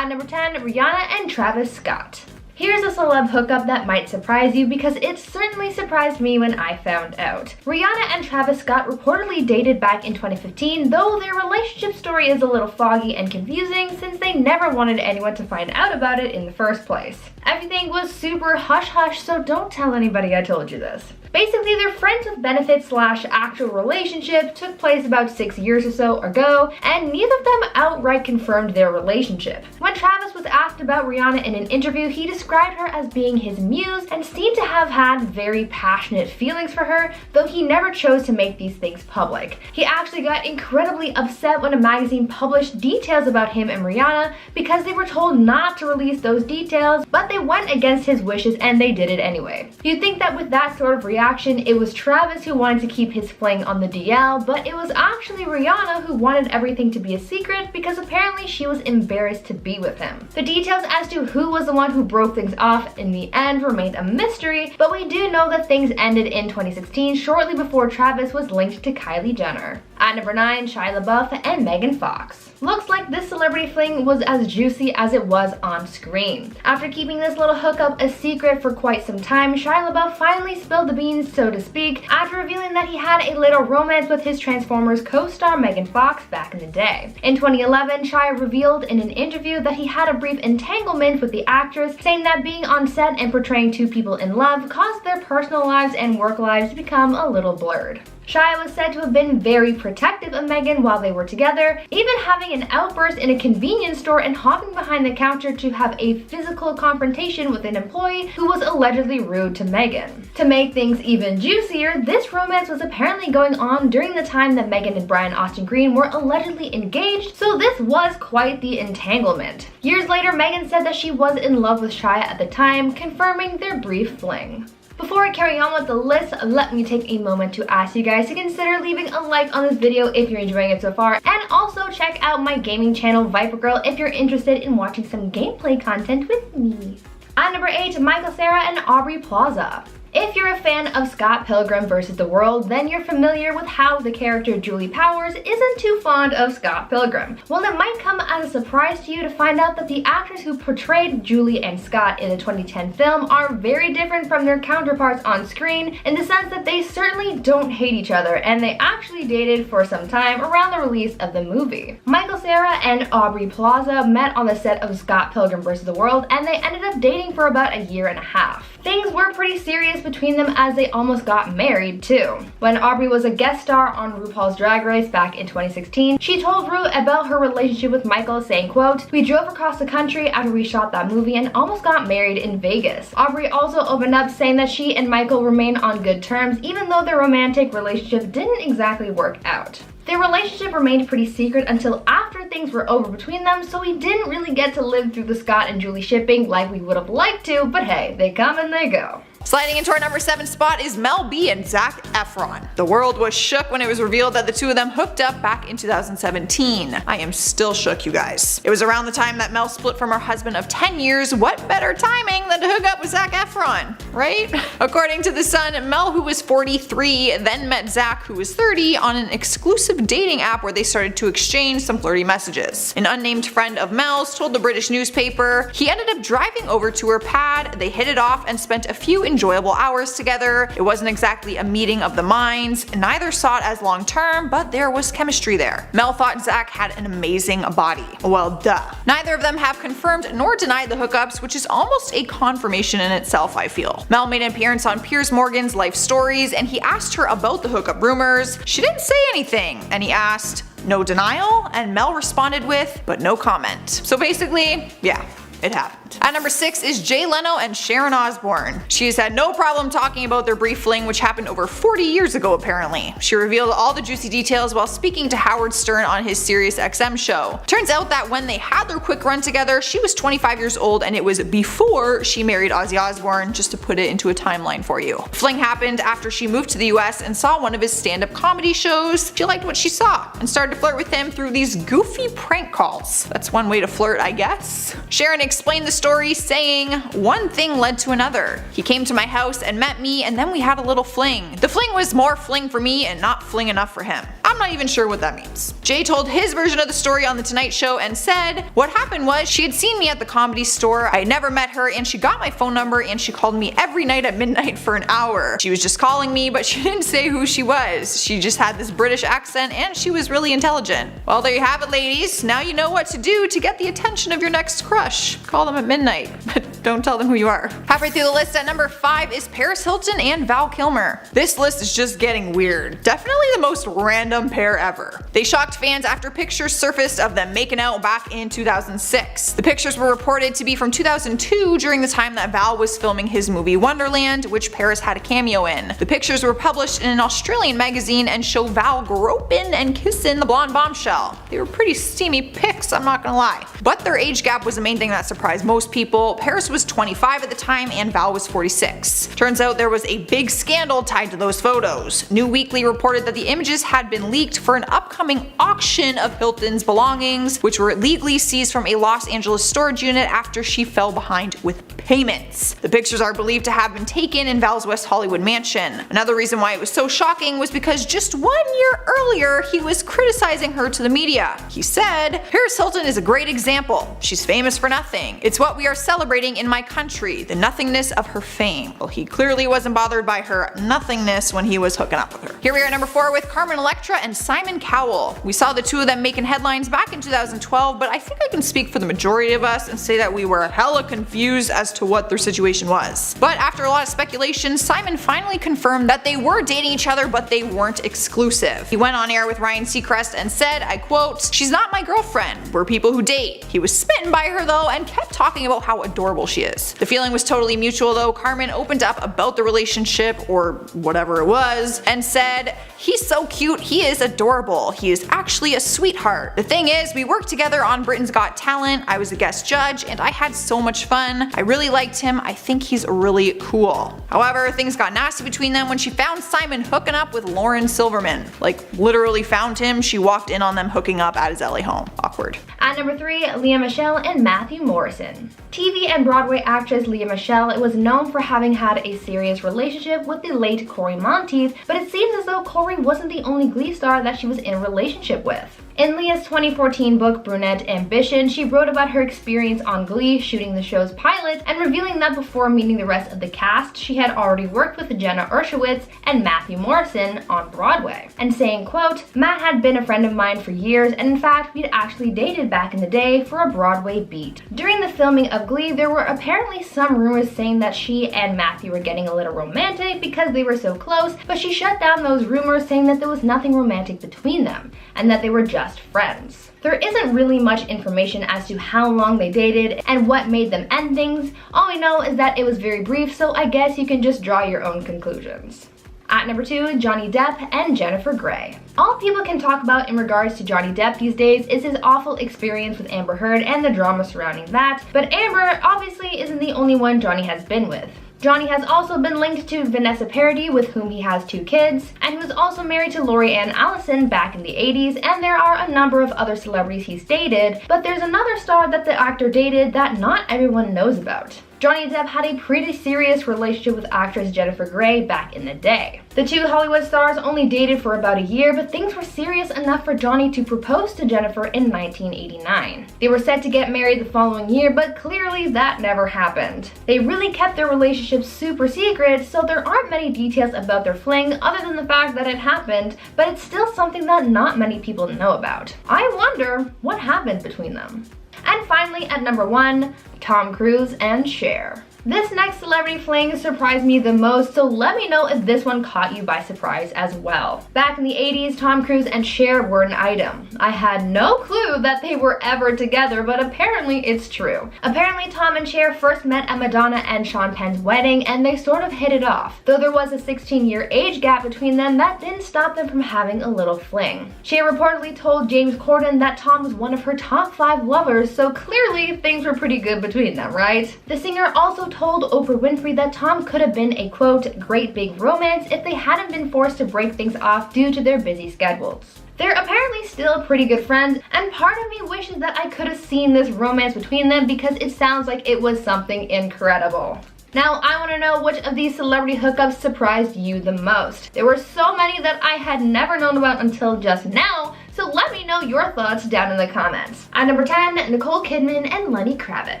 At number 10, Rhianna and Travis Scott. Here's a celeb hookup that might surprise you because it certainly surprised me when I found out. Rhianna and Travis Scott reportedly dated back in 2015, though their relationship story is a little foggy and confusing since they never wanted anyone to find out about it in the first place. Everything was super hush-hush, so don't tell anybody I told you this. Basically, their friends with benefits / actual relationship took place about 6 years or so ago, and neither of them outright confirmed their relationship. When Travis was asked about Rhianna in an interview, he described her as being his muse and seemed to have had very passionate feelings for her, though he never chose to make these things public. He actually got incredibly upset when a magazine published details about him and Rhianna because they were told not to release those details, but they went against his wishes and they did it anyway. You'd think that with that sort of reaction, it was Travis who wanted to keep his fling on the DL, but it was actually Rhianna who wanted everything to be a secret because apparently she was embarrassed to be with him. The details as to who was the one who broke things off in the end remained a mystery, but we do know that things ended in 2016 shortly before Travis was linked to Kylie Jenner. At number 9, Shia LaBeouf and Megan Fox. Looks like this celebrity fling was as juicy as it was on screen. After keeping this little hookup a secret for quite some time, Shia LaBeouf finally spilled the beans, so to speak, after revealing that he had a little romance with his Transformers co-star Megan Fox back in the day. In 2011, Shia revealed in an interview that he had a brief entanglement with the actress, saying that being on set and portraying two people in love caused their personal lives and work lives to become a little blurred. Shia was said to have been very protective of Megan while they were together, even having an outburst in a convenience store and hopping behind the counter to have a physical confrontation with an employee who was allegedly rude to Megan. To make things even juicier, this romance was apparently going on during the time that Megan and Brian Austin Green were allegedly engaged, so this was quite the entanglement. Years later, Megan said that she was in love with Shia at the time, confirming their brief fling. Before I carry on with the list, let me take a moment to ask you guys to consider leaving a like on this video if you're enjoying it so far, and also check out my gaming channel Viper Girl if you're interested in watching some gameplay content with me. At number 8, Michael Cera and Aubrey Plaza. If you're a fan of Scott Pilgrim vs. the World, then you're familiar with how the character Julie Powers isn't too fond of Scott Pilgrim. Well, it might come as a surprise to you to find out that the actors who portrayed Julie and Scott in the 2010 film are very different from their counterparts on screen in the sense that they certainly don't hate each other, and they actually dated for some time around the release of the movie. Michael Cera and Aubrey Plaza met on the set of Scott Pilgrim vs. the World, and they ended up dating for about a year and a half. Things were pretty serious between them as they almost got married too. When Aubrey was a guest star on RuPaul's Drag Race back in 2016, she told Ru about her relationship with Michael, saying, quote, "We drove across the country after we shot that movie and almost got married in Vegas." Aubrey also opened up saying that she and Michael remain on good terms even though their romantic relationship didn't exactly work out. Their relationship remained pretty secret until after things were over between them, so we didn't really get to live through the Scott and Julie shipping like we would have liked to, but hey, they come and they go. Sliding into our number 7 spot is Mel B and Zac Efron. The world was shook when it was revealed that the two of them hooked up back in 2017. I am still shook, you guys. It was around the time that Mel split from her husband of 10 years. What better timing than to hook up with Zac Efron, right? According to The Sun, Mel, who was 43, then met Zac, who was 30, on an exclusive dating app where they started to exchange some flirty messages. An unnamed friend of Mel's told the British newspaper he ended up driving over to her pad, they hit it off and spent a few enjoyable hours together. It wasn't exactly a meeting of the minds, neither saw it as long term, but there was chemistry there. Mel thought Zac had an amazing body. Well, duh. Neither of them have confirmed nor denied the hookups, which is almost a confirmation in itself, I feel. Mel made an appearance on Piers Morgan's Life Stories, and he asked her about the hookup rumors. She didn't say anything, and he asked, "No denial?" and Mel responded with, "But no comment." So basically, yeah, it happened. At number 6 is Jay Leno and Sharon Osbourne. She has had no problem talking about their brief fling, which happened over 40 years ago apparently. She revealed all the juicy details while speaking to Howard Stern on his SiriusXM show. Turns out that when they had their quick run together, she was 25 years old and it was before she married Ozzy Osbourne, just to put it into a timeline for you. Fling happened after she moved to the US and saw one of his stand-up comedy shows. She liked what she saw and started to flirt with him through these goofy prank calls. That's one way to flirt, I guess. Sharon explained the story saying, "One thing led to another. He came to my house and met me, and then we had a little fling. The fling was more fling for me and not fling enough for him." I'm not even sure what that means. Jay told his version of the story on The Tonight Show and said, "What happened was she had seen me at the Comedy Store. I had never met her, and she got my phone number and she called me every night at midnight for an hour. She was just calling me, but she didn't say who she was. She just had this British accent and she was really intelligent." Well, there you have it, ladies. Now you know what to do to get the attention of your next crush. Call them at midnight, but don't tell them who you are. Halfway through the list at number 5 is Paris Hilton and Val Kilmer. This list is just getting weird. Definitely the most random pair ever. They shocked fans after pictures surfaced of them making out back in 2006. The pictures were reported to be from 2002, during the time that Val was filming his movie Wonderland, which Paris had a cameo in. The pictures were published in an Australian magazine and show Val groping and kissing the blonde bombshell. They were pretty steamy pics, I'm not gonna lie. But their age gap was the main thing that surprised most people. Paris was 25 at the time and Val was 46. Turns out there was a big scandal tied to those photos. New Weekly reported that the images had been leaked for an upcoming auction of Hilton's belongings, which were illegally seized from a Los Angeles storage unit after she fell behind with payments. The pictures are believed to have been taken in Val's West Hollywood mansion. Another reason why it was so shocking was because just 1 year earlier he was criticizing her to the media. He said, "Paris Hilton is a great example. She's famous for nothing. It's what we are celebrating in my country, the nothingness of her fame." Well, he clearly wasn't bothered by her nothingness when he was hooking up with her. Here we are at number 4 with Carmen Electra and Simon Cowell. We saw the two of them making headlines back in 2012, but I think I can speak for the majority of us and say that we were hella confused as to what their situation was. But after a lot of speculation, Simon finally confirmed that they were dating each other, but they weren't exclusive. He went on air with Ryan Seacrest and said, I quote, "She's not my girlfriend. We're people who date." He was smitten by her though and kept talking about how adorable she is. The feeling was totally mutual though. Carmen opened up about the relationship, or whatever it was, and said, "He's so cute, he is adorable. He is actually a sweetheart. The thing is, we worked together on Britain's Got Talent. I was a guest judge and I had so much fun. I really liked him. I think he's really cool." However, things got nasty between them when she found Simon hooking up with Lauren Silverman. Like, literally found him. She walked in on them hooking up at his LA home. Awkward. At number 3, Lea Michele and Matthew Morrison. TV and Broadway actress Lea Michele was known for having had a serious relationship with the late Corey Monteith, but it seems as though Corey wasn't the only Glee star that she was in a relationship with. In Leah's 2014 book Brunette Ambition, she wrote about her experience on Glee, shooting the show's pilot, and revealing that before meeting the rest of the cast, she had already worked with Jenna Urshiewicz and Matthew Morrison on Broadway. And saying, quote, "Matt had been a friend of mine for years, and in fact, we'd actually dated back in the day for a Broadway beat. During the filming of Glee, there were apparently some rumors saying that she and Matthew were getting a little romantic because they were so close, but she shut down those rumors saying that there was nothing romantic between them, and that they were just friends." There isn't really much information as to how long they dated and what made them end things. All we know is that it was very brief, so I guess you can just draw your own conclusions. At number 2, Johnny Depp and Jennifer Grey. All people can talk about in regards to Johnny Depp these days is his awful experience with Amber Heard and the drama surrounding that, but Amber obviously isn't the only one Johnny has been with. Johnny has also been linked to Vanessa Paradis, with whom he has 2 kids, and he was also married to Lori Ann Allison back in the 80s, and there are a number of other celebrities he's dated, but there's another star that the actor dated that not everyone knows about. Johnny Depp had a pretty serious relationship with actress Jennifer Grey back in the day. The two Hollywood stars only dated for about a year, but things were serious enough for Johnny to propose to Jennifer in 1989. They were set to get married the following year, but clearly that never happened. They really kept their relationship super secret, so there aren't many details about their fling other than the fact that it happened, but it's still something that not many people know about. I wonder what happened between them. And finally, at number 1, Tom Cruise and Cher. This next celebrity fling surprised me the most, so let me know if this one caught you by surprise as well. Back in the 80s, Tom Cruise and Cher were an item. I had no clue that they were ever together, but apparently it's true. Apparently Tom and Cher first met at Madonna and Sean Penn's wedding, and they sort of hit it off. Though there was a 16-year age gap between them, that didn't stop them from having a little fling. Cher reportedly told James Corden that Tom was one of her top 5 lovers, so clearly things were pretty good between them, right? The singer also told Oprah Winfrey that Tom could have been a, quote, great big romance if they hadn't been forced to break things off due to their busy schedules. They're apparently still pretty good friends, and part of me wishes that I could have seen this romance between them because it sounds like it was something incredible. Now, I want to know which of these celebrity hookups surprised you the most. There were so many that I had never known about until just now, so let me know your thoughts down in the comments. At number 10, Nicole Kidman and Lenny Kravitz.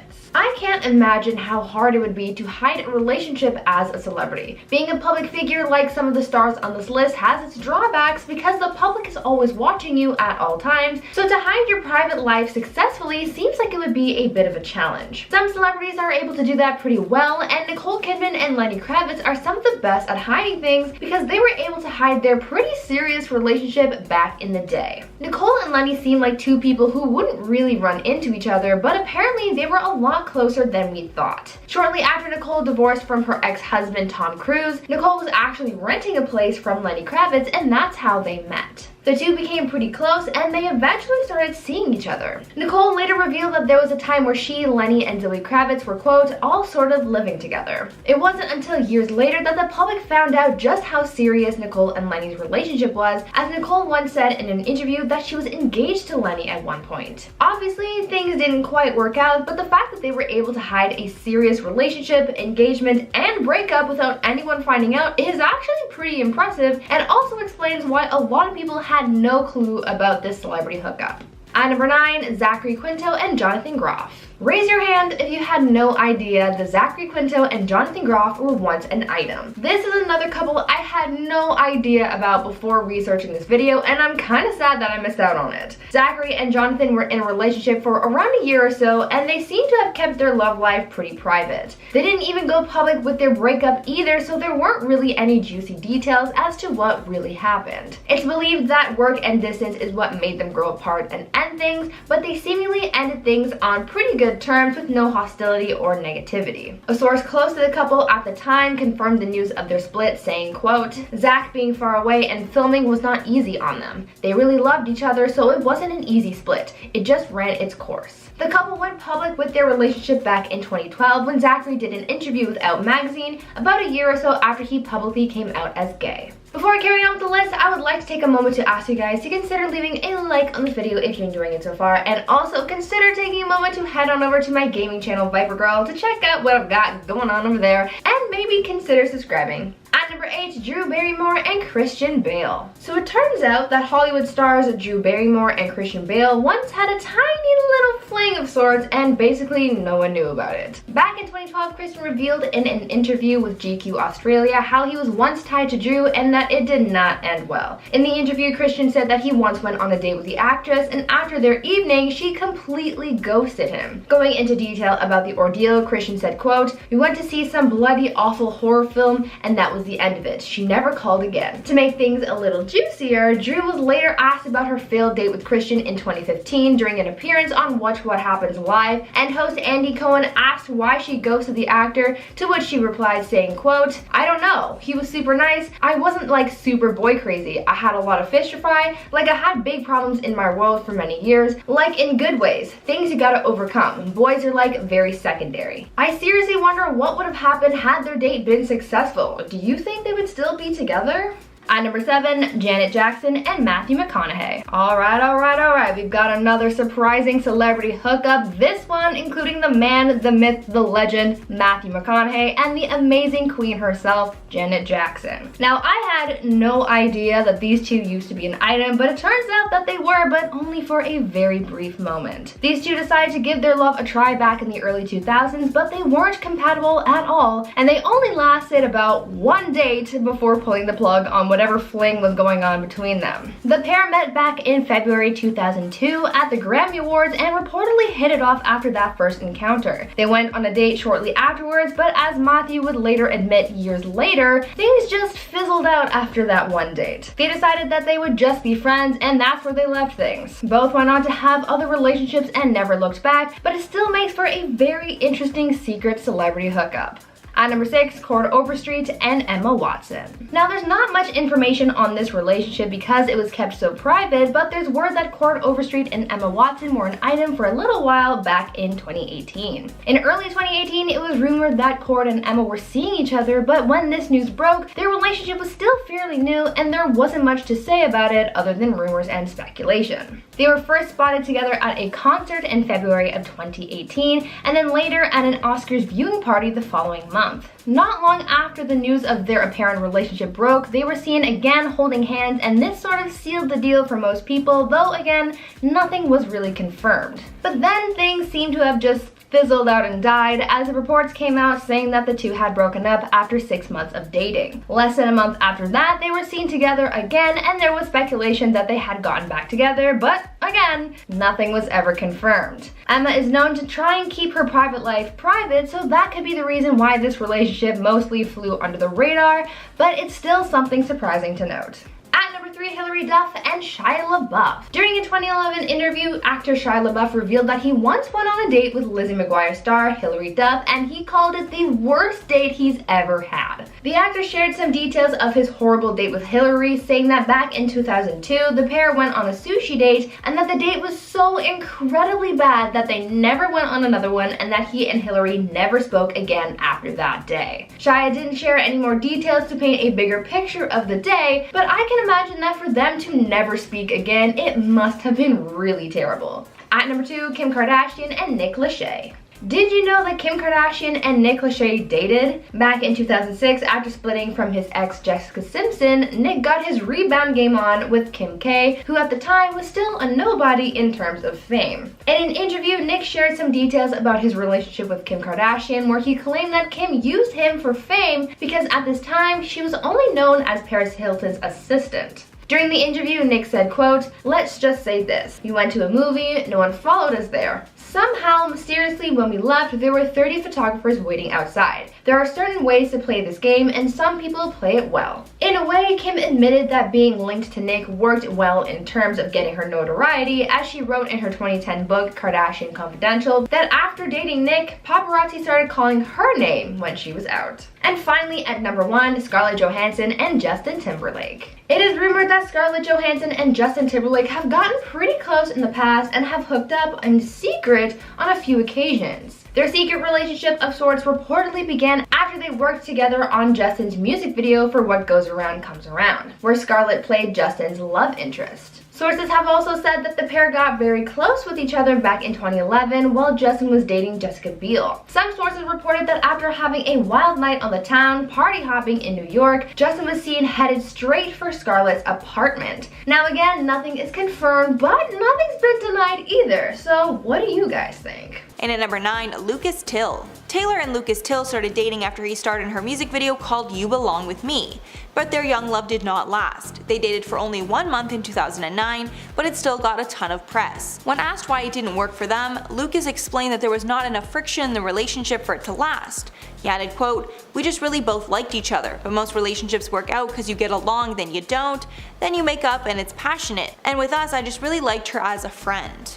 I can't imagine how hard it would be to hide a relationship as a celebrity. Being a public figure like some of the stars on this list has its drawbacks because the public is always watching you at all times, so to hide your private life successfully seems like it would be a bit of a challenge. Some celebrities are able to do that pretty well, and Nicole Kidman and Lenny Kravitz are some of the best at hiding things because they were able to hide their pretty serious relationship back in the day. Nicole and Lenny seem like two people who wouldn't really run into each other, but apparently they were a lot closer than we thought. Shortly after Nicole divorced from her ex-husband Tom Cruise, Nicole was actually renting a place from Lenny Kravitz, and that's how they met. The two became pretty close and they eventually started seeing each other. Nicole later revealed that there was a time where she, Lenny, and Zoe Kravitz were, quote, all sort of living together. It wasn't until years later that the public found out just how serious Nicole and Lenny's relationship was, as Nicole once said in an interview that she was engaged to Lenny at one point. Obviously, things didn't quite work out, but the fact that they were able to hide a serious relationship, engagement, and breakup without anyone finding out is actually pretty impressive, and also explains why a lot of people had no clue about this celebrity hookup. At number 9, Zachary Quinto and Jonathan Groff. Raise your hand if you had no idea that Zachary Quinto and Jonathan Groff were once an item. This is another couple I had no idea about before researching this video, and I'm kind of sad that I missed out on it. Zachary and Jonathan were in a relationship for around a year or so, and they seem to have kept their love life pretty private. They didn't even go public with their breakup either, so there weren't really any juicy details as to what really happened. It's believed that work and distance is what made them grow apart and end things, but they seemingly ended things on pretty good terms with no hostility or negativity. A source close to the couple at the time confirmed the news of their split, saying, quote, Zach being far away and filming was not easy on them. They really loved each other, so it wasn't an easy split. It just ran its course. The couple went public with their relationship back in 2012 when Zachary did an interview with Out magazine about a year or so after he publicly came out as gay. Before I carry on with the list, I would like to take a moment to ask you guys to consider leaving a like on this video if you're enjoying it so far, and also consider taking a moment to head on over to my gaming channel Viper Girl to check out what I've got going on over there, and maybe consider subscribing. At number 8, Drew Barrymore and Christian Bale. So it turns out that Hollywood stars Drew Barrymore and Christian Bale once had a tiny little fling of sorts, and basically no one knew about it. Back in 2012, Christian revealed in an interview with GQ Australia how he was once tied to Drew and that it did not end well. In the interview, Christian said that he once went on a date with the actress, and after their evening, she completely ghosted him. Going into detail about the ordeal, Christian said, quote, we went to see some bloody awful horror film and that was the end of it. She never called again. To make things a little juicier, Drew was later asked about her failed date with Christian in 2015 during an appearance on Watch What Happens Live, and host Andy Cohen asked why she ghosted the actor, to which she replied saying, quote, I don't know. He was super nice. I wasn't like super boy crazy. I had a lot of fish to fry. Like I had big problems in my world for many years. Like in good ways. Things you gotta overcome. Boys are like very secondary. I seriously wonder what would have happened had their date been successful. Do you think they would still be together? At number 7, Janet Jackson and Matthew McConaughey. Alright, we've got another surprising celebrity hookup, this one including the man, the myth, the legend, Matthew McConaughey, and the amazing queen herself, Janet Jackson. Now, I had no idea that these two used to be an item, but it turns out that they were, but only for a very brief moment. These two decided to give their love a try back in the early 2000s, but they weren't compatible at all, and they only lasted about one date before pulling the plug on whatever fling was going on between them. The pair met back in February 2002 at the Grammy Awards and reportedly hit it off after that first encounter. They went on a date shortly afterwards, but as Matthew would later admit years later, things just fizzled out after that one date. They decided that they would just be friends, and that's where they left things. Both went on to have other relationships and never looked back, but it still makes for a very interesting secret celebrity hookup. At number 6, Cord Overstreet and Emma Watson. Now there's not much information on this relationship because it was kept so private, but there's word that Cord Overstreet and Emma Watson were an item for a little while back in 2018. In early 2018, it was rumored that Cord and Emma were seeing each other, but when this news broke, their relationship was still fairly new and there wasn't much to say about it other than rumors and speculation. They were first spotted together at a concert in February of 2018 and then later at an Oscars viewing party the following month. Not long after the news of their apparent relationship broke, they were seen again holding hands, and this sort of sealed the deal for most people, though again, nothing was really confirmed. But then things seem to have just fizzled out and died as the reports came out saying that the two had broken up after 6 months of dating. Less than a month after that, they were seen together again, and there was speculation that they had gotten back together, but again, nothing was ever confirmed. Emma is known to try and keep her private life private, so that could be the reason why this relationship mostly flew under the radar, but it's still something surprising to note. At number 3, Hilary Duff and Shia LaBeouf. During a 2011 interview, actor Shia LaBeouf revealed that he once went on a date with Lizzie McGuire star Hilary Duff, and he called it the worst date he's ever had. The actor shared some details of his horrible date with Hilary, saying that back in 2002, the pair went on a sushi date, and that the date was so incredibly bad that they never went on another one, and that he and Hilary never spoke again after that day. Shia didn't share any more details to paint a bigger picture of the day, but I can imagine that for them to never speak again, it must have been really terrible. At number 2, Kim Kardashian and Nick Lachey. Did you know that Kim Kardashian and Nick Lachey dated? Back in 2006, after splitting from his ex Jessica Simpson, Nick got his rebound game on with Kim K, who at the time was still a nobody in terms of fame. In an interview, Nick shared some details about his relationship with Kim Kardashian, where he claimed that Kim used him for fame because at this time, she was only known as Paris Hilton's assistant. During the interview, Nick said, quote, "Let's just say this. We went to a movie, no one followed us there. Somehow, mysteriously, when we left, there were 30 photographers waiting outside. There are certain ways to play this game, and some people play it well." In a way, Kim admitted that being linked to Nick worked well in terms of getting her notoriety, as she wrote in her 2010 book, Kardashian Confidential, that after dating Nick, paparazzi started calling her name when she was out. And finally, at number 1, Scarlett Johansson and Justin Timberlake. It is rumored that Scarlett Johansson and Justin Timberlake have gotten pretty close in the past and have hooked up in secret on a few occasions. Their secret relationship of sorts reportedly began after they worked together on Justin's music video for What Goes Around Comes Around, where Scarlett played Justin's love interest. Sources have also said that the pair got very close with each other back in 2011 while Justin was dating Jessica Biel. Some sources reported that after having a wild night on the town, party hopping in New York, Justin was seen headed straight for Scarlett's apartment. Now again, nothing is confirmed, but nothing's been denied either, so what do you guys think? And at number 9, Lucas Till. Taylor and Lucas Till started dating after he starred in her music video called You Belong With Me. But their young love did not last. They dated for only 1 month in 2009, but it still got a ton of press. When asked why it didn't work for them, Lucas explained that there was not enough friction in the relationship for it to last. He added, quote, "We just really both liked each other, but most relationships work out because you get along, then you don't, then you make up and it's passionate. And with us, I just really liked her as a friend."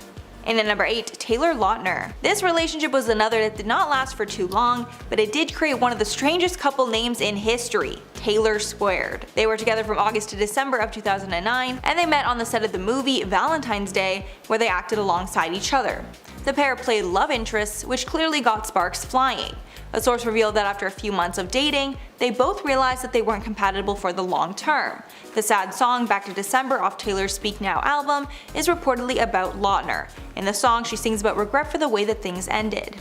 And at number 8, Taylor Lautner. This relationship was another that did not last for too long, but it did create one of the strangest couple names in history, Taylor Squared. They were together from August to December of 2009, and they met on the set of the movie Valentine's Day, where they acted alongside each other. The pair played love interests, which clearly got sparks flying. A source revealed that after a few months of dating, they both realized that they weren't compatible for the long term. The sad song Back to December off Taylor's Speak Now album is reportedly about Lautner. In the song, she sings about regret for the way that things ended.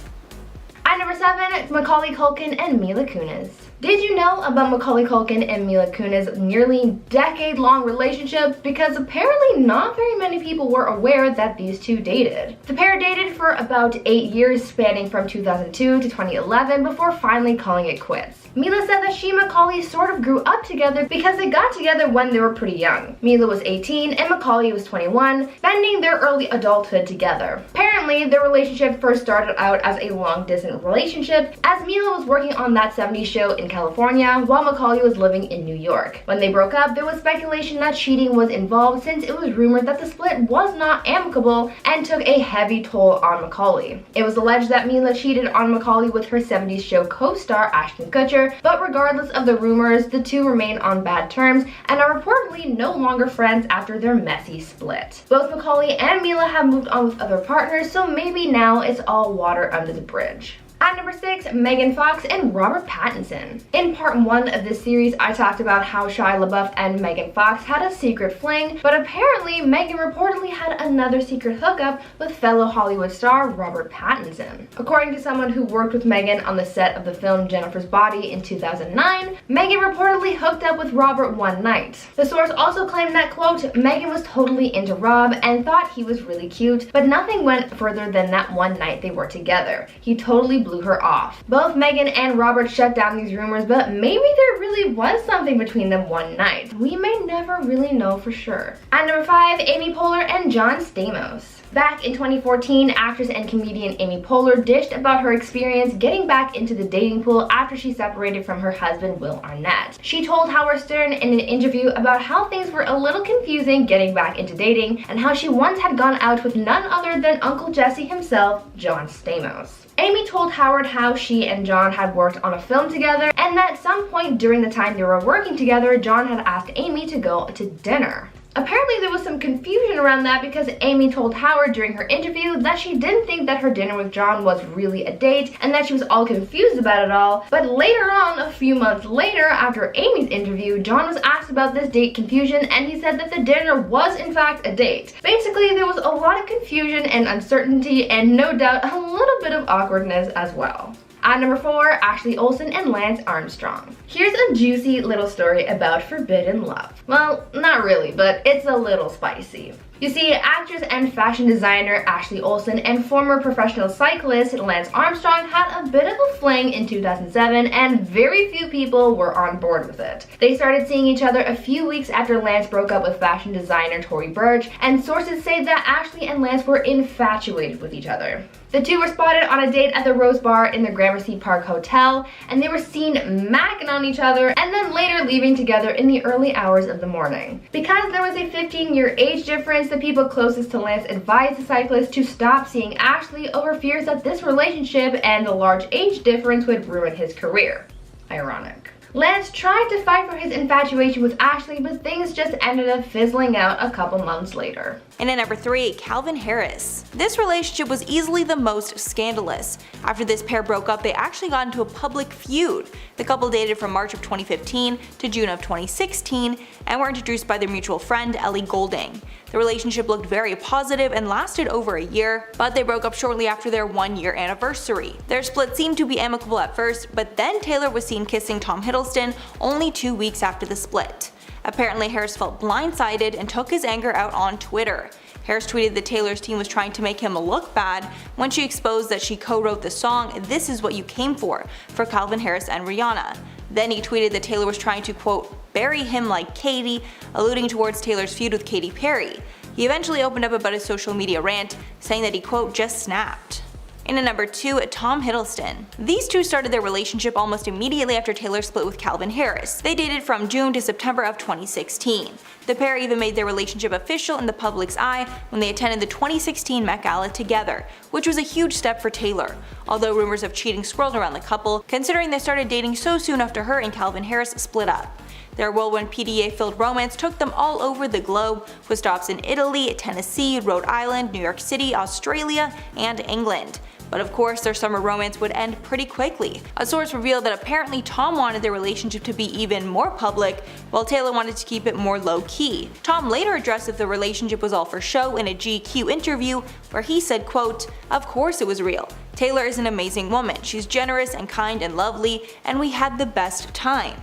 At number 7, Macaulay Culkin and Mila Kunis. Did you know about Macaulay Culkin and Mila Kunis' nearly decade-long relationship? Because apparently not very many people were aware that these two dated. The pair dated for about 8 years, spanning from 2002 to 2011, before finally calling it quits. Mila said that she and Macaulay sort of grew up together because they got together when they were pretty young. Mila was 18 and Macaulay was 21, spending their early adulthood together. Apparently, their relationship first started out as a long-distance relationship, as Mila was working on That 70s Show in California while Macaulay was living in New York. When they broke up, there was speculation that cheating was involved since it was rumored that the split was not amicable and took a heavy toll on Macaulay. It was alleged that Mila cheated on Macaulay with her 70s show co-star Ashton Kutcher, but regardless of the rumors, the two remain on bad terms and are reportedly no longer friends after their messy split. Both Macaulay and Mila have moved on with other partners, so maybe now it's all water under the bridge. At number 6, Megan Fox and Robert Pattinson. In part 1 of this series, I talked about how Shia LaBeouf and Megan Fox had a secret fling, but apparently Megan reportedly had another secret hookup with fellow Hollywood star Robert Pattinson. According to someone who worked with Megan on the set of the film Jennifer's Body in 2009, Megan reportedly hooked up with Robert one night. The source also claimed that, quote, Megan was totally into Rob and thought he was really cute, but nothing went further than that one night they were together. He totally blew her off. Both Megan and Robert shut down these rumors, but maybe there really was something between them one night. We may never really know for sure. At number 5, Amy Poehler and John Stamos. Back in 2014, actress and comedian Amy Poehler dished about her experience getting back into the dating pool after she separated from her husband Will Arnett. She told Howard Stern in an interview about how things were a little confusing getting back into dating and how she once had gone out with none other than Uncle Jesse himself, John Stamos. Amy told Howard how she and John had worked on a film together and that at some point during the time they were working together, John had asked Amy to go to dinner. Apparently there was some confusion around that because Amy told Howard during her interview that she didn't think that her dinner with John was really a date and that she was all confused about it all, but later on, a few months later, after Amy's interview, John was asked about this date confusion and he said that the dinner was in fact a date. Basically, there was a lot of confusion and uncertainty and no doubt a little bit of awkwardness as well. At number 4, Ashley Olsen and Lance Armstrong. Here's a juicy little story about forbidden love. Well, not really, but it's a little spicy. You see, actress and fashion designer Ashley Olsen and former professional cyclist Lance Armstrong had a bit of a fling in 2007 and very few people were on board with it. They started seeing each other a few weeks after Lance broke up with fashion designer Tory Burch, and sources say that Ashley and Lance were infatuated with each other. The two were spotted on a date at the Rose Bar in the Gramercy Park Hotel, and they were seen macking on each other and then later leaving together in the early hours of the morning. Because there was a 15-year age difference, the people closest to Lance advised the cyclist to stop seeing Ashley over fears that this relationship and the large age difference would ruin his career. Ironic. Lance tried to fight for his infatuation with Ashley, but things just ended up fizzling out a couple months later. And at number 3, Calvin Harris. This relationship was easily the most scandalous. After this pair broke up, they actually got into a public feud. The couple dated from March of 2015 to June of 2016 and were introduced by their mutual friend Ellie Goulding. The relationship looked very positive and lasted over a year, but they broke up shortly after their 1-year anniversary. Their split seemed to be amicable at first, but then Taylor was seen kissing Tom Hiddleston only 2 weeks after the split. Apparently, Harris felt blindsided and took his anger out on Twitter. Harris tweeted that Taylor's team was trying to make him look bad when she exposed that she co-wrote the song "This Is What You Came For" Calvin Harris and Rhianna. Then he tweeted that Taylor was trying to, quote, bury him like Katy, alluding towards Taylor's feud with Katy Perry. He eventually opened up about his social media rant, saying that he, quote, just snapped. And at number 2, Tom Hiddleston. These two started their relationship almost immediately after Taylor split with Calvin Harris. They dated from June to September of 2016. The pair even made their relationship official in the public's eye when they attended the 2016 Met Gala together, which was a huge step for Taylor. Although rumors of cheating swirled around the couple, considering they started dating so soon after her and Calvin Harris split up. Their whirlwind PDA-filled romance took them all over the globe, with stops in Italy, Tennessee, Rhode Island, New York City, Australia, and England. But of course, their summer romance would end pretty quickly. A source revealed that apparently Tom wanted their relationship to be even more public, while Taylor wanted to keep it more low-key. Tom later addressed if the relationship was all for show in a GQ interview, where he said, quote, of course it was real. Taylor is an amazing woman. She's generous and kind and lovely, and we had the best time.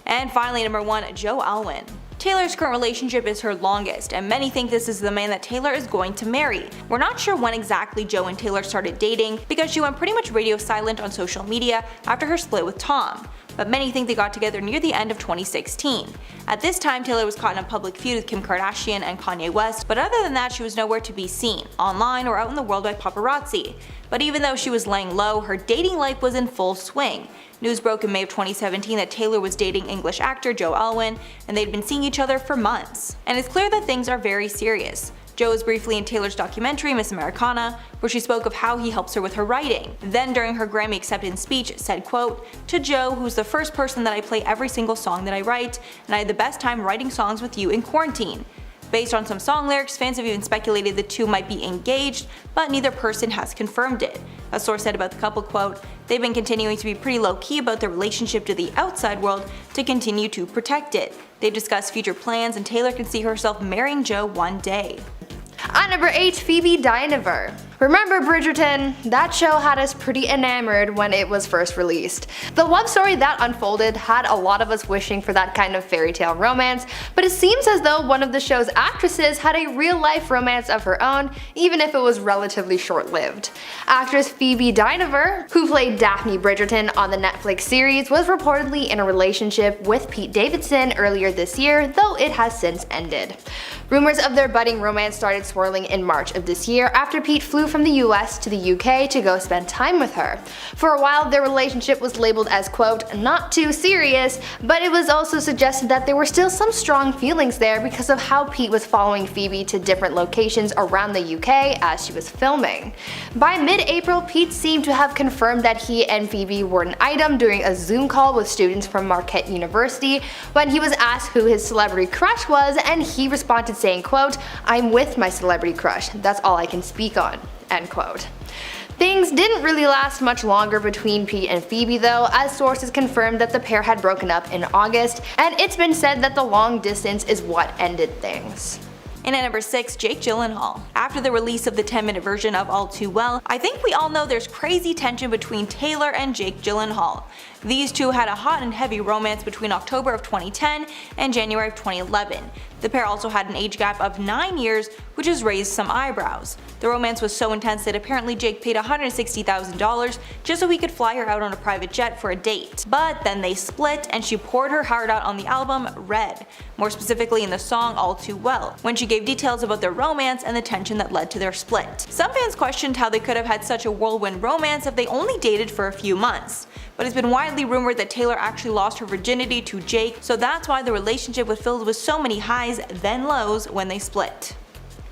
And finally, number 1, Joe Alwyn. Taylor's current relationship is her longest, and many think this is the man that Taylor is going to marry. We're not sure when exactly Joe and Taylor started dating, because she went pretty much radio silent on social media after her split with Tom. but many think they got together near the end of 2016. At this time, Taylor was caught in a public feud with Kim Kardashian and Kanye West, but other than that she was nowhere to be seen, online or out in the world by paparazzi. But even though she was laying low, her dating life was in full swing. News broke in May of 2017 that Taylor was dating English actor Joe Alwyn, and they'd been seeing each other for months. And it's clear that things are very serious. Joe was briefly in Taylor's documentary Miss Americana, where she spoke of how he helps her with her writing. Then during her Grammy acceptance speech said, quote, "To Joe, who's the first person that I play every single song that I write, and I had the best time writing songs with you in quarantine." Based on some song lyrics, fans have even speculated the two might be engaged, but neither person has confirmed it. A source said about the couple, quote, "They've been continuing to be pretty low-key about their relationship to the outside world to continue to protect it. They've discussed future plans and Taylor can see herself marrying Joe one day." At number 8, Phoebe Dynevor. Remember Bridgerton? That show had us pretty enamored when it was first released. The love story that unfolded had a lot of us wishing for that kind of fairy tale romance, but it seems as though one of the show's actresses had a real life romance of her own, even if it was relatively short-lived. Actress Phoebe Dynevor, who played Daphne Bridgerton on the Netflix series, was reportedly in a relationship with Pete Davidson earlier this year, though it has since ended. Rumors of their budding romance started swirling in March of this year after Pete flew from the US to the UK to go spend time with her. For a while, their relationship was labeled as, quote, "not too serious," but it was also suggested that there were still some strong feelings there because of how Pete was following Phoebe to different locations around the UK as she was filming. By mid-April, Pete seemed to have confirmed that he and Phoebe were an item during a Zoom call with students from Marquette University when he was asked who his celebrity crush was, and he responded saying, quote, "I'm with my celebrity crush, that's all I can speak on," end quote. Things didn't really last much longer between Pete and Phoebe though, as sources confirmed that the pair had broken up in August, and it's been said that the long distance is what ended things. And at number 6, Jake Gyllenhaal. After the release of the 10-minute version of All Too Well, I think we all know there's crazy tension between Taylor and Jake Gyllenhaal. These two had a hot and heavy romance between October of 2010 and January of 2011. The pair also had an age gap of 9 years, which has raised some eyebrows. The romance was so intense that apparently Jake paid $160,000 just so he could fly her out on a private jet for a date. But then they split and she poured her heart out on the album Red, more specifically in the song All Too Well, when she gave details about their romance and the tension that led to their split. Some fans questioned how they could have had such a whirlwind romance if they only dated for a few months. But it's been widely rumored that Taylor actually lost her virginity to Jake, so that's why the relationship was filled with so many highs, then lows when they split.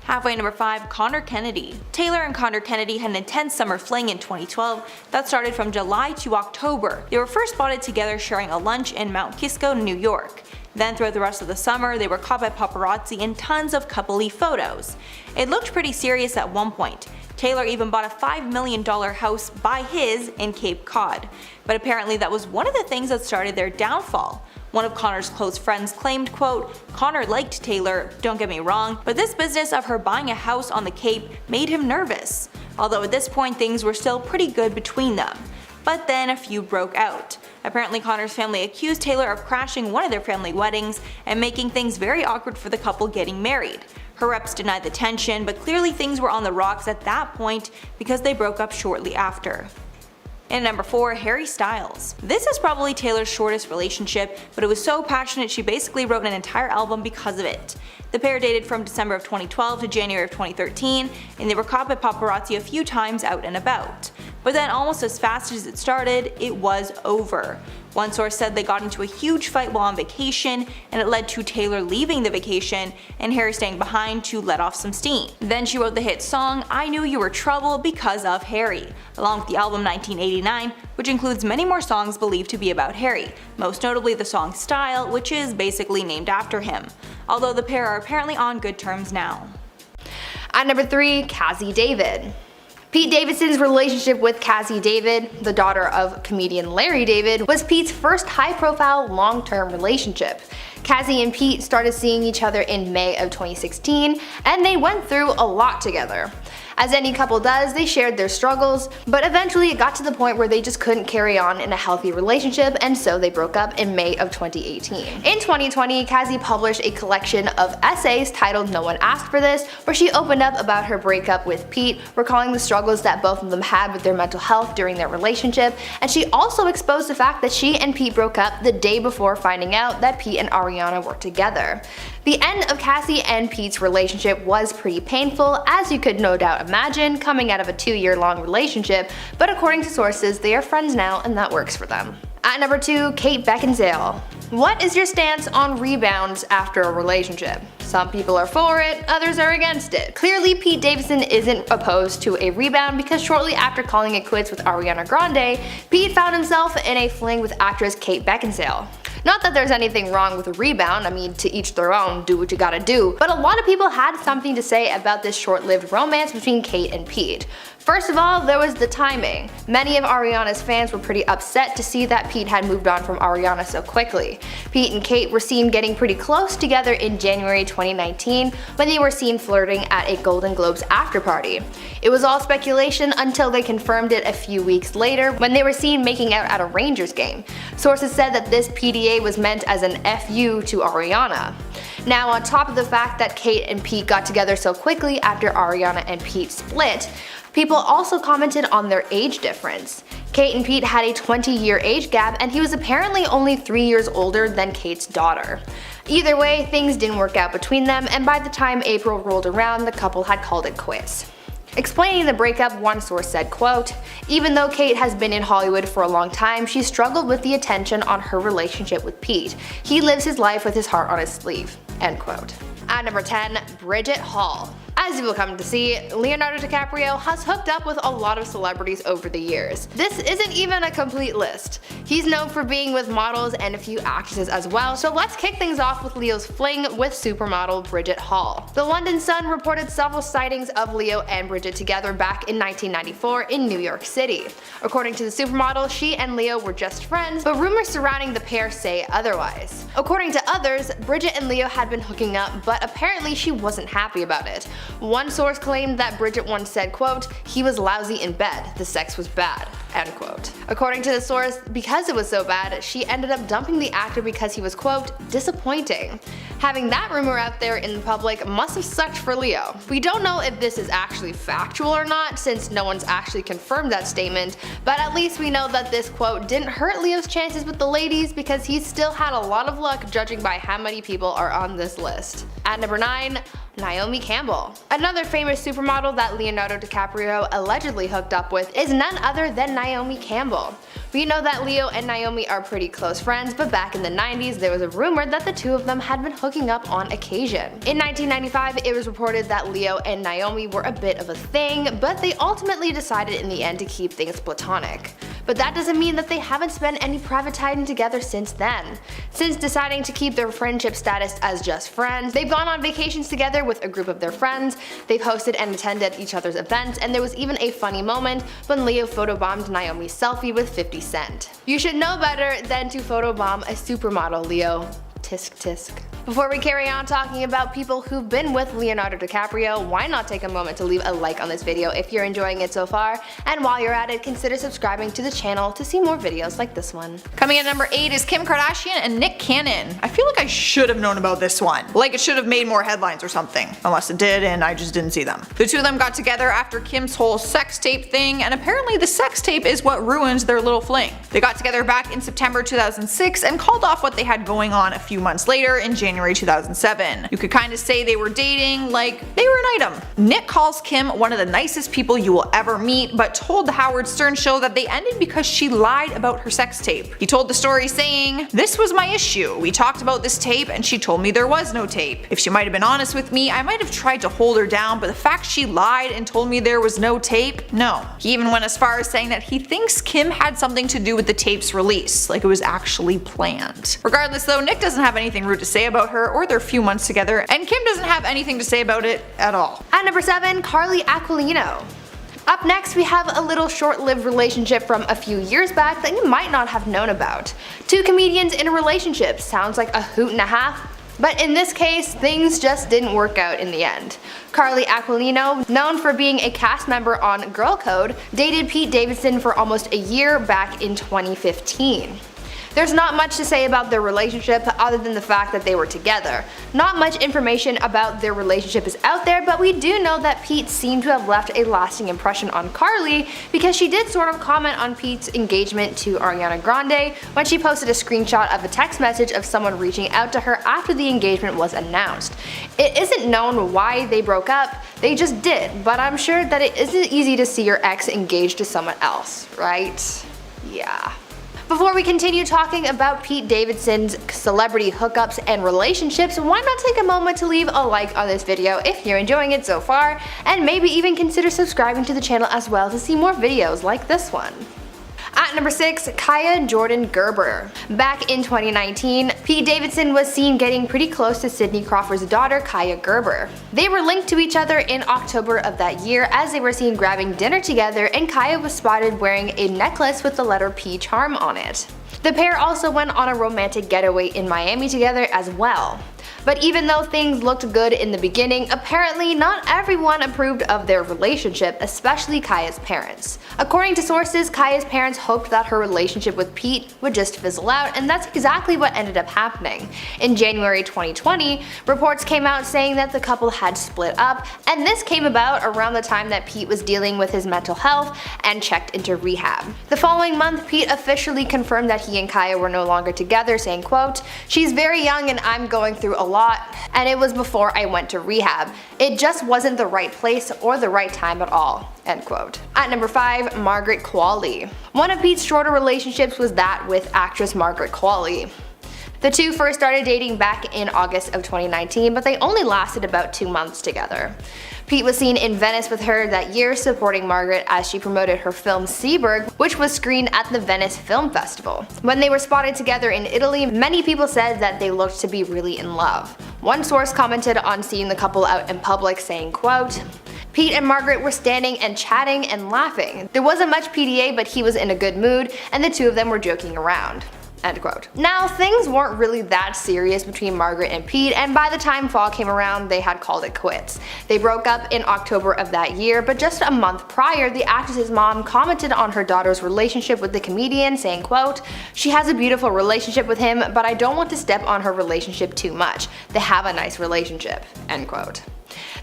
Halfway at number 5, Connor Kennedy. Taylor and Connor Kennedy had an intense summer fling in 2012 that started from July to October. They were first spotted together sharing a lunch in Mount Kisco, New York. Then throughout the rest of the summer, they were caught by paparazzi in tons of coupley photos. It looked pretty serious at one point. Taylor even bought a $5 million house by his in Cape Cod. But apparently that was one of the things that started their downfall. One of Connor's close friends claimed, quote, "Connor liked Taylor, don't get me wrong, but this business of her buying a house on the Cape made him nervous." Although at this point things were still pretty good between them. But then a feud broke out. Apparently Connor's family accused Taylor of crashing one of their family weddings and making things very awkward for the couple getting married. Her reps denied the tension, but clearly things were on the rocks at that point because they broke up shortly after. And number 4, Harry Styles. This is probably Taylor's shortest relationship, but it was so passionate she basically wrote an entire album because of it. The pair dated from December of 2012 to January of 2013, and they were caught by paparazzi a few times out and about. But then almost as fast as it started, it was over. One source said they got into a huge fight while on vacation, and it led to Taylor leaving the vacation and Harry staying behind to let off some steam. Then she wrote the hit song I Knew You Were Trouble because of Harry, along with the album 1989, which includes many more songs believed to be about Harry, most notably the song Style, which is basically named after him. Although the pair are apparently on good terms now. At number 3, Cassie David. Pete Davidson's relationship with Cassie David, the daughter of comedian Larry David, was Pete's first high-profile long-term relationship. Cassie and Pete started seeing each other in May of 2016, and they went through a lot together. As any couple does, they shared their struggles, but eventually it got to the point where they just couldn't carry on in a healthy relationship, and so they broke up in May of 2018. In 2020, Cassie published a collection of essays titled No One Asked for This, where she opened up about her breakup with Pete, recalling the struggles that both of them had with their mental health during their relationship, and she also exposed the fact that she and Pete broke up the day before finding out that Pete and Ariana were together. The end of Cassie and Pete's relationship was pretty painful, as you could no doubt imagine, coming out of a 2-year-long relationship, but according to sources, they are friends now and that works for them. At number 2, Kate Beckinsale. What is your stance on rebounds after a relationship? Some people are for it, others are against it. Clearly, Pete Davidson isn't opposed to a rebound because shortly after calling it quits with Ariana Grande, Pete found himself in a fling with actress Kate Beckinsale. Not that there's anything wrong with a rebound, I mean, to each their own, do what you gotta do, but a lot of people had something to say about this short-lived romance between Kate and Pete. First of all, there was the timing. Many of Ariana's fans were pretty upset to see that Pete had moved on from Ariana so quickly. Pete and Kate were seen getting pretty close together in January 2019 when they were seen flirting at a Golden Globes after party. It was all speculation until they confirmed it a few weeks later when they were seen making out at a Rangers game. Sources said that this PDA was meant as an FU to Ariana. Now, on top of the fact that Kate and Pete got together so quickly after Ariana and Pete split, people also commented on their age difference. Kate and Pete had a 20-year age gap, and he was apparently only 3 years older than Kate's daughter. Either way, things didn't work out between them, and by the time April rolled around, the couple had called it quits. Explaining the breakup, one source said, quote, "Even though Kate has been in Hollywood for a long time, she struggled with the attention on her relationship with Pete. He lives his life with his heart on his sleeve." End quote. At number 10, Bridget Hall. As you will come to see, Leonardo DiCaprio has hooked up with a lot of celebrities over the years. This isn't even a complete list. He's known for being with models and a few actresses as well, so let's kick things off with Leo's fling with supermodel Bridget Hall. The London Sun reported several sightings of Leo and Bridget together back in 1994 in New York City. According to the supermodel, she and Leo were just friends, but rumors surrounding the pair say otherwise. According to others, Bridget and Leo had been hooking up, but apparently she wasn't happy about it. One source claimed that Bridget once said, quote, "He was lousy in bed, the sex was bad," end quote. According to the source, because it was so bad, she ended up dumping the actor because he was, quote, "disappointing." Having that rumor out there in the public must have sucked for Leo. We don't know if this is actually factual or not, since no one's actually confirmed that statement, but at least we know that this quote didn't hurt Leo's chances with the ladies because he still had a lot of luck judging by how many people are on this list. At number 9, Naomi Campbell. Another famous supermodel that Leonardo DiCaprio allegedly hooked up with is none other than Naomi Campbell. We know that Leo and Naomi are pretty close friends, but back in the 90s there was a rumor that the two of them had been hooking up on occasion. In 1995 it was reported that Leo and Naomi were a bit of a thing, but they ultimately decided in the end to keep things platonic. But that doesn't mean that they haven't spent any private time together since then. Since deciding to keep their friendship status as just friends, they've gone on vacations together with a group of their friends, they've hosted and attended each other's events, and there was even a funny moment when Leo photobombed Naomi's selfie with 50 Cent. You should know better than to photobomb a supermodel, Leo. Tisk tisk. Before we carry on talking about people who've been with Leonardo DiCaprio, why not take a moment to leave a like on this video if you're enjoying it so far, and while you're at it, consider subscribing to the channel to see more videos like this one. Coming in at number 8 is Kim Kardashian and Nick Cannon. I feel like I should have known about this one. Like it should have made more headlines or something. Unless it did and I just didn't see them. The two of them got together after Kim's whole sex tape thing, and apparently the sex tape is what ruined their little fling. They got together back in September 2006 and called off what they had going on a few months later in January 2007. You could kinda say they were dating, like they were an item. Nick calls Kim one of the nicest people you will ever meet, but told the Howard Stern show that they ended because she lied about her sex tape. He told the story saying, "This was my issue. We talked about this tape and she told me there was no tape. If she might have been honest with me, I might have tried to hold her down, but the fact she lied and told me there was no tape, no." He even went as far as saying that he thinks Kim had something to do with the tape's release, like it was actually planned. Regardless though, Nick doesn't have anything rude to say about her or their few months together, and Kim doesn't have anything to say about it at all. At number 7, Carly Aquilino. Up next we have a little short-lived relationship from a few years back that you might not have known about. Two comedians in a relationship, sounds like a hoot and a half? But in this case, things just didn't work out in the end. Carly Aquilino, known for being a cast member on Girl Code, dated Pete Davidson for almost a year back in 2015. There's not much to say about their relationship other than the fact that they were together. Not much information about their relationship is out there, but we do know that Pete seemed to have left a lasting impression on Carly because she did sort of comment on Pete's engagement to Ariana Grande when she posted a screenshot of a text message of someone reaching out to her after the engagement was announced. It isn't known why they broke up, they just did, but I'm sure that it isn't easy to see your ex engaged to someone else, right? Yeah. Before we continue talking about Pete Davidson's celebrity hookups and relationships, why not take a moment to leave a like on this video if you're enjoying it so far, and maybe even consider subscribing to the channel as well to see more videos like this one. At number 6, Kaya Jordan Gerber. Back in 2019, Pete Davidson was seen getting pretty close to Sidney Crawford's daughter, Kaya Gerber. They were linked to each other in October of that year as they were seen grabbing dinner together, and Kaya was spotted wearing a necklace with the letter P charm on it. The pair also went on a romantic getaway in Miami together as well. But even though things looked good in the beginning, apparently not everyone approved of their relationship, especially Kaya's parents. According to sources, Kaya's parents hoped that her relationship with Pete would just fizzle out, and that's exactly what ended up happening. In January 2020, reports came out saying that the couple had split up, and this came about around the time that Pete was dealing with his mental health and checked into rehab. The following month, Pete officially confirmed that he and Kaya were no longer together, saying, quote, "She's very young and I'm going through a lot, and it was before I went to rehab. It just wasn't the right place or the right time at all." End quote. At number 5, Margaret Qualley. One of Pete's shorter relationships was that with actress Margaret Qualley. The two first started dating back in August of 2019, but they only lasted about 2 months together. Pete was seen in Venice with her that year, supporting Margaret as she promoted her film Seberg, which was screened at the Venice Film Festival. When they were spotted together in Italy, many people said that they looked to be really in love. One source commented on seeing the couple out in public, saying, quote, "Pete and Margaret were standing and chatting and laughing. There wasn't much PDA, but he was in a good mood, and the two of them were joking around." End quote. Now, things weren't really that serious between Margaret and Pete, and by the time fall came around, they had called it quits. They broke up in October of that year, but just a month prior, the actress's mom commented on her daughter's relationship with the comedian, saying, quote, "She has a beautiful relationship with him, but I don't want to step on her relationship too much. They have a nice relationship." End quote.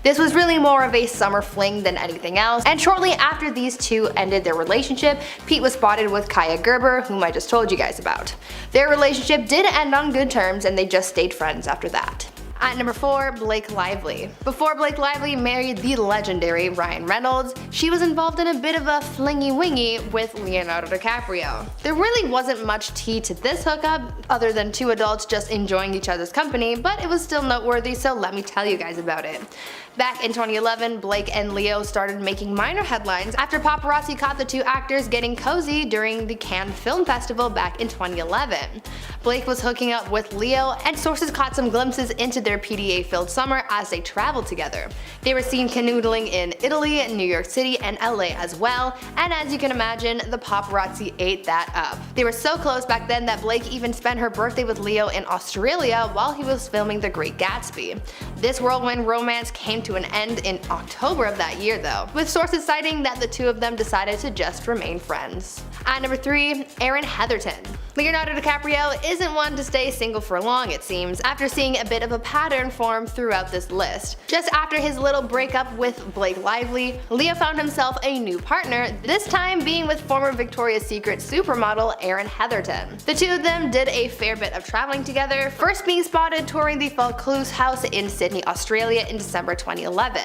This was really more of a summer fling than anything else, and shortly after these two ended their relationship, Pete was spotted with Kaya Gerber, whom I just told you guys about. Their relationship did end on good terms, and they just stayed friends after that. At number 4, Blake Lively. Before Blake Lively married the legendary Ryan Reynolds, she was involved in a bit of a flingy-wingy with Leonardo DiCaprio. There really wasn't much tea to this hookup, other than two adults just enjoying each other's company, but it was still noteworthy, so let me tell you guys about it. Back in 2011, Blake and Leo started making minor headlines after paparazzi caught the two actors getting cozy during the Cannes Film Festival back in 2011. Blake was hooking up with Leo, and sources caught some glimpses into their PDA-filled summer as they traveled together. They were seen canoodling in Italy, New York City, and LA as well, and as you can imagine, the paparazzi ate that up. They were so close back then that Blake even spent her birthday with Leo in Australia while he was filming The Great Gatsby. This whirlwind romance came to an end in October of that year though, with sources citing that the two of them decided to just remain friends. At number 3, Erin Heatherton. Leonardo DiCaprio isn't one to stay single for long, it seems, after seeing a bit of a pattern form throughout this list. Just after his little breakup with Blake Lively, Leo found himself a new partner, this time being with former Victoria's Secret supermodel Erin Heatherton. The two of them did a fair bit of traveling together, first being spotted touring the Vaucluse house in Sydney, Australia in December 2011.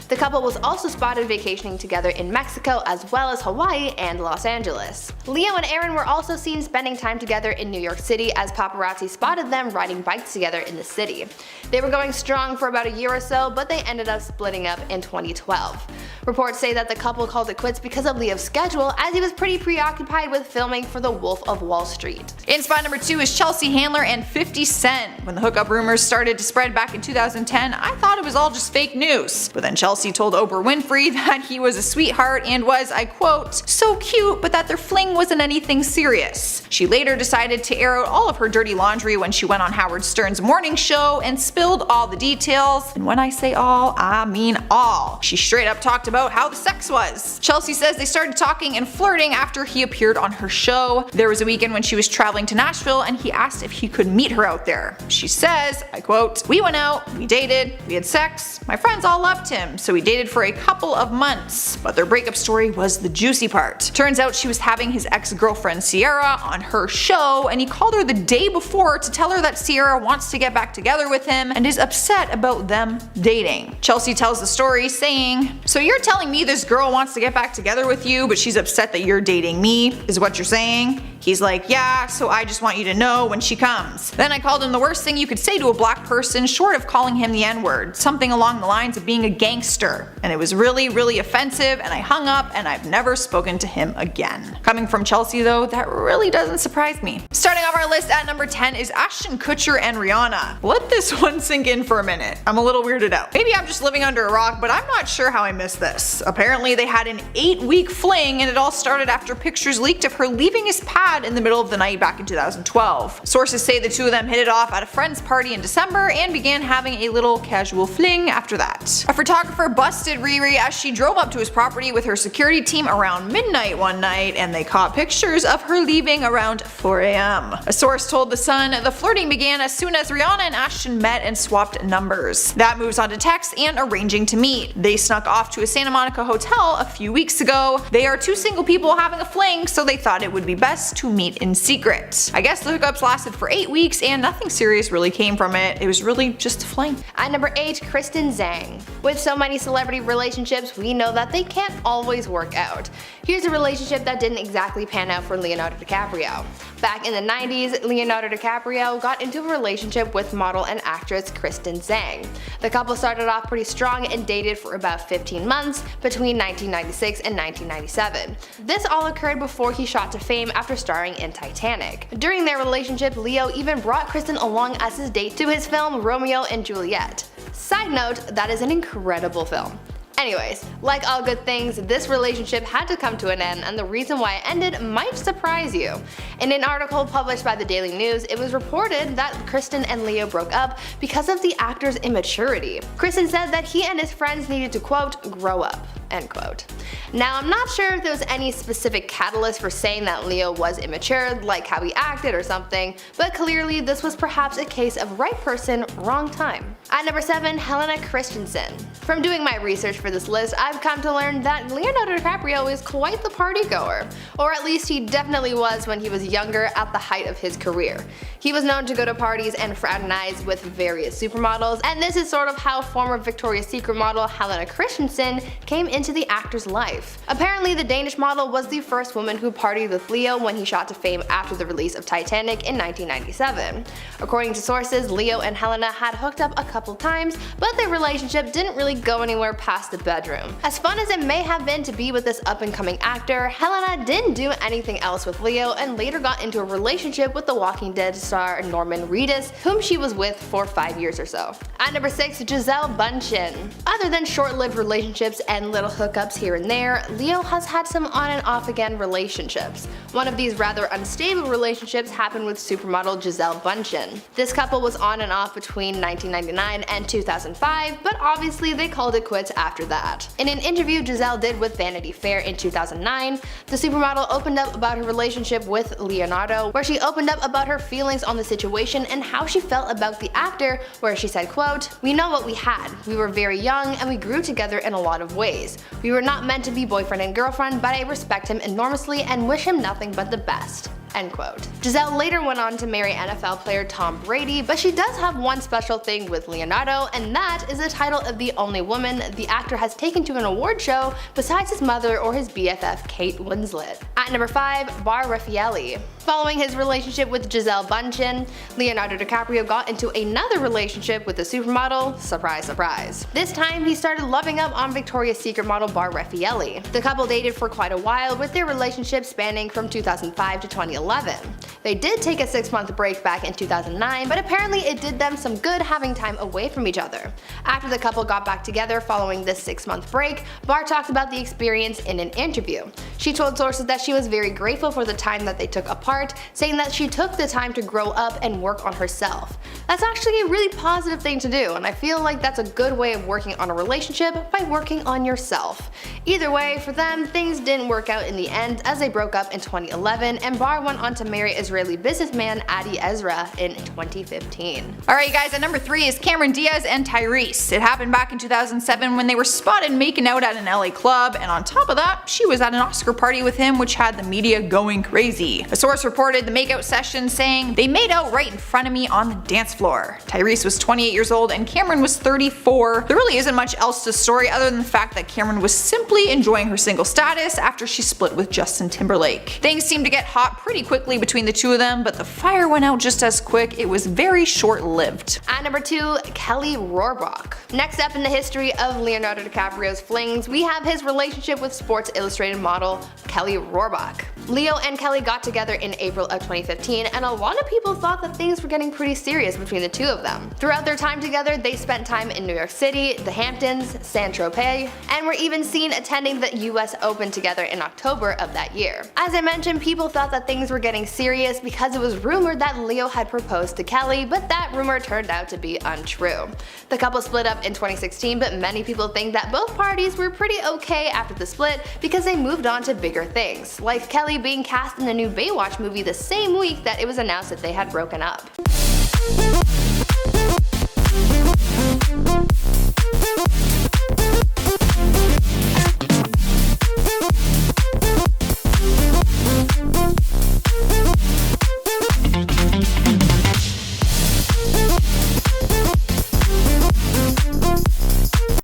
The couple was also spotted vacationing together in Mexico as well as Hawaii and Los Angeles. Leo and Erin were also seen spending time together in New York City as paparazzi spotted them riding bikes together in the city. They were going strong for about a year or so, but they ended up splitting up in 2012. Reports say that the couple called it quits because of Leo's schedule, as he was pretty preoccupied with filming for The Wolf of Wall Street. In spot number 2 is Chelsea Handler and 50 Cent. When the hookup rumors started to spread back in 2010, I thought it was all just fake news. But then Chelsea told Oprah Winfrey that he was a sweetheart and was, I quote, "so cute, but that their fling wasn't anything serious." She later decided to air out all of her dirty laundry when she went on Howard Stern's morning show and spilled all the details, and when I say all, I mean all. She straight up talked about how the sex was. Chelsea says they started talking and flirting after he appeared on her show. There was a weekend when she was traveling to Nashville and he asked if he could meet her out there. She says, I quote, "We went out, we dated, we had sex, my friends all loved him, so we dated for a couple of months." But their breakup story was the juicy part. Turns out she was having his ex-girlfriend Sierra on her show, and he called her the day before to tell her that Sierra wants to get back together with him and is upset about them dating. Chelsea tells the story saying, "So you're telling me this girl wants to get back together with you, but she's upset that you're dating me, is what you're saying?" He's like, "Yeah, so I just want you to know when she comes." Then I called him the worst thing you could say to a black person short of calling him the N-word, something along the lines of being a gangster, and it was really, really offensive, and I hung up and I've never spoken to him again. Coming from Chelsea though, that really doesn't surprise me. Starting off our list at number 10 is Ashton Kutcher and Rhianna. Let this one sink in for a minute. I'm a little weirded out. Maybe I'm just living under a rock, but I'm not sure how I missed this. Apparently they had an 8-week fling, and it all started after pictures leaked of her leaving his pad in the middle of the night back in 2012. Sources say the two of them hit it off at a friend's party in December and began having a little casual fling after that. A photographer busted Riri as she drove up to his property with her security team around midnight one night, and they caught pictures of her leaving around 4 a.m. A source told The Sun the flirting began as soon as Rhianna and Ashton met and swapped numbers. That moves on to text and arranging to meet. They snuck off to a Santa Monica hotel a few weeks ago. They are two single people having a fling, so they thought it would be best to meet in secret. I guess the hookups lasted for 8 weeks and nothing serious really came from it. It was really just a fling. At number 8, Kristen Zang. With so many celebrity relationships, we know that they can't always work out. Here's a relationship that didn't exactly pan out for Leonardo DiCaprio. Back in the 90s, Leonardo DiCaprio got into a relationship with model and actress Kristen Zang. The couple started off pretty strong and dated for about 15 months between 1996 and 1997. This all occurred before he shot to fame after starring in Titanic. During their relationship, Leo even brought Kristen along as his date to his film Romeo and Juliet. Side note, that is an incredible film. Anyways, like all good things, this relationship had to come to an end, and the reason why it ended might surprise you. In an article published by the Daily News, it was reported that Kristen and Leo broke up because of the actor's immaturity. Kristen said that he and his friends needed to, quote, grow up, end quote. Now, I'm not sure if there was any specific catalyst for saying that Leo was immature, like how he acted or something, but clearly this was perhaps a case of right person, wrong time. At number 7, Helena Christensen. From doing my research for this list, I've come to learn that Leonardo DiCaprio is quite the party goer, or at least he definitely was when he was younger at the height of his career. He was known to go to parties and fraternize with various supermodels, and this is sort of how former Victoria's Secret model Helena Christensen came into the actor's life. Apparently, the Danish model was the first woman who partied with Leo when he shot to fame after the release of Titanic in 1997. According to sources, Leo and Helena had hooked up a couple times, but their relationship didn't really go anywhere past the bedroom. As fun as it may have been to be with this up-and-coming actor, Helena didn't do anything else with Leo and later got into a relationship with The Walking Dead star Norman Reedus, whom she was with for 5 years or so. At number 6, Gisele Bündchen. Other than short-lived relationships and little hookups here and there, Leo has had some on and off again relationships. One of these rather unstable relationships happened with supermodel Gisele Bündchen. This couple was on and off between 1999 and 2005, but obviously they called it quits after that. In an interview Gisele did with Vanity Fair in 2009, the supermodel opened up about her relationship with Leonardo, where she opened up about her feelings on the situation and how she felt about the actor, where she said, quote, "We know what we had. We were very young and we grew together in a lot of ways. We were not meant to be boyfriend and girlfriend, but I respect him enormously and wish him nothing but the best." End quote. Gisele later went on to marry NFL player Tom Brady, but she does have one special thing with Leonardo, and that is the title of the only woman the actor has taken to an award show besides his mother or his BFF Kate Winslet. At number 5, Bar Raffaelli. Following his relationship with Gisele Bündchen, Leonardo DiCaprio got into another relationship with a supermodel, surprise surprise. This time he started loving up on Victoria's Secret model Bar Raffaelli. The couple dated for quite a while, with their relationship spanning from 2005 to 2011. 2011. They did take a 6-month break back in 2009, but apparently it did them some good having time away from each other. After the couple got back together following this 6-month break, Barr talked about the experience in an interview. She told sources that she was very grateful for the time that they took apart, saying that she took the time to grow up and work on herself. That's actually a really positive thing to do, and I feel like that's a good way of working on a relationship by working on yourself. Either way, for them, things didn't work out in the end as they broke up in 2011, and Barr went on to marry Israeli businessman Adi Ezra in 2015. Alright guys, at number 3 is Cameron Diaz and Tyrese. It happened back in 2007 when they were spotted making out at an LA club, and on top of that, she was at an Oscar party with him, which had the media going crazy. A source reported the makeout session saying, "They made out right in front of me on the dance floor." Tyrese was 28 years old and Cameron was 34. There really isn't much else to the story other than the fact that Cameron was simply enjoying her single status after she split with Justin Timberlake. Things seemed to get hot pretty quickly between the two of them, but the fire went out just as quick. It was very short-lived. At number 2, Kelly Rohrbach. Next up in the history of Leonardo DiCaprio's flings, we have his relationship with Sports Illustrated model Kelly Rohrbach. Leo and Kelly got together in April of 2015, and a lot of people thought that things were getting pretty serious between the two of them. Throughout their time together, they spent time in New York City, the Hamptons, Saint-Tropez, and were even seen attending the US Open together in October of that year. As I mentioned, people thought that things were getting serious because it was rumored that Leo had proposed to Kelly, but that rumor turned out to be untrue. The couple split up in 2016, but many people think that both parties were pretty okay after the split because they moved on to bigger things, like Kelly being cast in the new Baywatch movie the same week that it was announced that they had broken up.